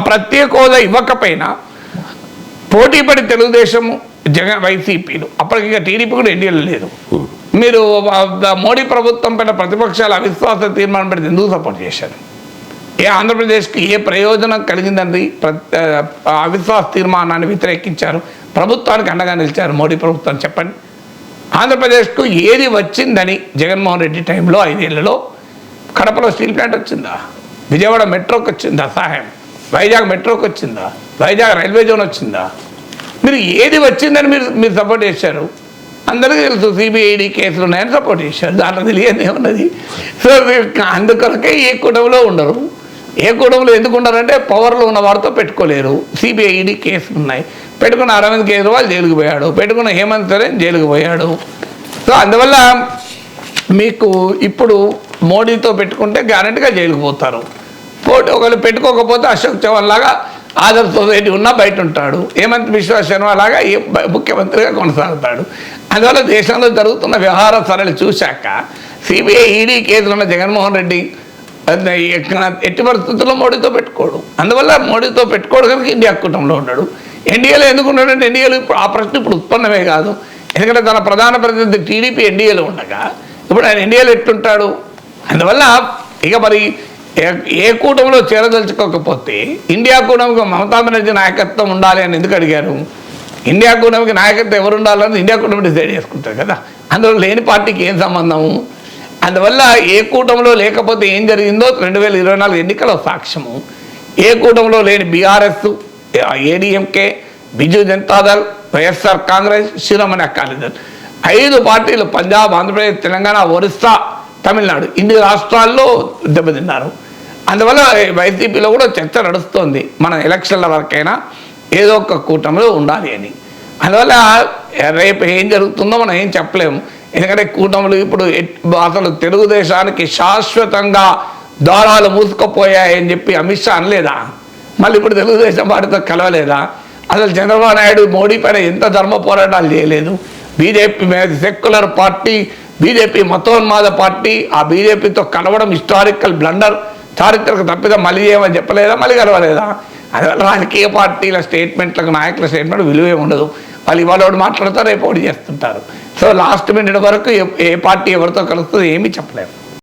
ప్రత్యేక హోదా ఇవ్వకపోయినా పోటీపడి తెలుగుదేశము వైసీపీలు అప్పటికి టీడీపీ కూడా ఎన్డీఏలో లేదు. మీరు మోడీ ప్రభుత్వం పైన ప్రతిపక్షాలు అవిశ్వాస తీర్మానం పెడితే ఎందుకు సపోర్ట్ చేశారు? ఆంధ్రప్రదేశ్కి ఏ ప్రయోజనం కలిగిందని అవిశ్వాస తీర్మానాన్ని వ్యతిరేకించారు? ప్రభుత్వానికి అండగా నిలిచారు మోడీ ప్రభుత్వం. చెప్పండి, ఆంధ్రప్రదేశ్కు ఏది వచ్చిందని జగన్మోహన్ రెడ్డి టైంలో 5 ఏళ్లలో? కడపలో స్టీల్ ప్లాంట్ వచ్చిందా? విజయవాడ మెట్రోకి వచ్చిందా సహాయం? వైజాగ్ మెట్రోకి వచ్చిందా? వైజాగ్ రైల్వే జోన్ వచ్చిందా? మీరు ఏది వచ్చిందని మీరు సపోర్ట్ చేశారు? అందరికీ తెలుసు సిబిఐడి కేసులు ఉన్నాయని సపోర్ట్ చేశారు. దాంట్లో తెలియదు ఏమున్నది. సో అందుకొరకే ఏ కూటమిలో ఉండరు. ఏ కూటమిలో ఎందుకు ఉండరంటే పవర్లో ఉన్న వారితో పెట్టుకోలేరు. సిబిఐడి కేసులు ఉన్నాయి. పెట్టుకున్న అరవింద్ కేజ్రీవాల్ జైలుకు పోయాడు, పెట్టుకున్న హేమంత్ సోరెన్ జైలుకు పోయాడు. సో అందువల్ల మీకు ఇప్పుడు మోడీతో పెట్టుకుంటే గ్యారెంటీగా జైలుకు పోతారు. ఒకళ్ళు పెట్టుకోకపోతే అశోక్ చవాన్ లాగా ఆదర్శ సొసైటీ ఉన్నా బయట ఉంటాడు. హేమంత్ బిశ్వా శర్మ లాగా ముఖ్యమంత్రిగా కొనసాగుతాడు. అందువల్ల దేశంలో జరుగుతున్న వ్యవహార సరళి చూశాక సిబిఐ ఈడీ కేసులు ఉన్న జగన్మోహన్ రెడ్డి ఎట్టి పరిస్థితుల్లో మోడీతో పెట్టుకోడు. అందువల్ల మోడీతో పెట్టుకోడు కనుక ఇండియా కూటమిలో ఉన్నాడు. ఎన్డీఏలో ఎందుకు ఉన్నాడంటే ఎన్డీఏలో ఇప్పుడు ఆ ప్రశ్న ఇప్పుడు ఉత్పన్నమే కాదు. ఎందుకంటే తన ప్రధాన ప్రతినిధి టీడీపీ ఎన్డీఏలో ఉండగా ఇప్పుడు ఆయన ఎన్డీఏలో ఎట్టుంటాడు? అందువల్ల ఇక మరి ఏ కూటమిలో చేరదలుచుకోకపోతే ఇండియా కూటమికి మమతా బెనర్జీ నాయకత్వం ఉండాలి అని ఎందుకు అడిగారు? ఇండియా కూటమికి నాయకత్వం ఎవరు ఉండాలని ఇండియా కూటమి డిసైడ్ చేసుకుంటారు కదా. అందులో లేని పార్టీకి ఏం సంబంధము? అందువల్ల ఏ కూటమిలో లేకపోతే ఏం జరిగిందో 2024 ఎన్నికల సాక్ష్యము. ఏ కూటమిలో లేని బీఆర్ఎస్, ఏడీఎంకే, బిజు జనతాదళ్, వైఎస్ఆర్ కాంగ్రెస్, శిరోమణి అకాలీదళ్ 5 పార్టీలు పంజాబ్, ఆంధ్రప్రదేశ్, తెలంగాణ, ఒరిస్సా, తమిళనాడు ఇన్ని రాష్ట్రాల్లో దెబ్బతిన్నారు. అందువల్ల వైసీపీలో కూడా చర్చ నడుస్తోంది, మన ఎలక్షన్ల వరకైనా ఏదో ఒక కూటమిలో ఉండాలి అని. అందువల్ల రేపు ఏం జరుగుతుందో మనం ఏం చెప్పలేము. ఎందుకంటే కూటములు ఇప్పుడు అసలు తెలుగుదేశానికి శాశ్వతంగా ద్వారాలు మూసుకుపోయాయని చెప్పి అమిత్ షా అనలేదా? మళ్ళీ ఇప్పుడు తెలుగుదేశం పార్టీతో కలవలేదా? అసలు చంద్రబాబు నాయుడు మోడీ పైన ఎంత ధర్మ పోరాటాలు చేయలేదు. బీజేపీ సెక్యులర్ పార్టీ, బీజేపీ మతోన్మాద పార్టీ, ఆ బీజేపీతో కలవడం హిస్టారికల్ బ్లండర్, చారిత్రక తప్పిదం, మళ్ళీ చేయమని చెప్పలేదా? మళ్ళీ కలవలేదా? అందువల్ల రాజకీయ పార్టీల స్టేట్మెంట్లకు, నాయకుల స్టేట్మెంట్ విలువే ఉండదు. వాళ్ళు ఇవాళ ఒకటి మాట్లాడతారు, రేపు ఒకటి చేస్తుంటారు. సో లాస్ట్ మినిట్ వరకు ఏ పార్టీ ఎవరితో కలుస్తుందో ఏమీ చెప్పలేము.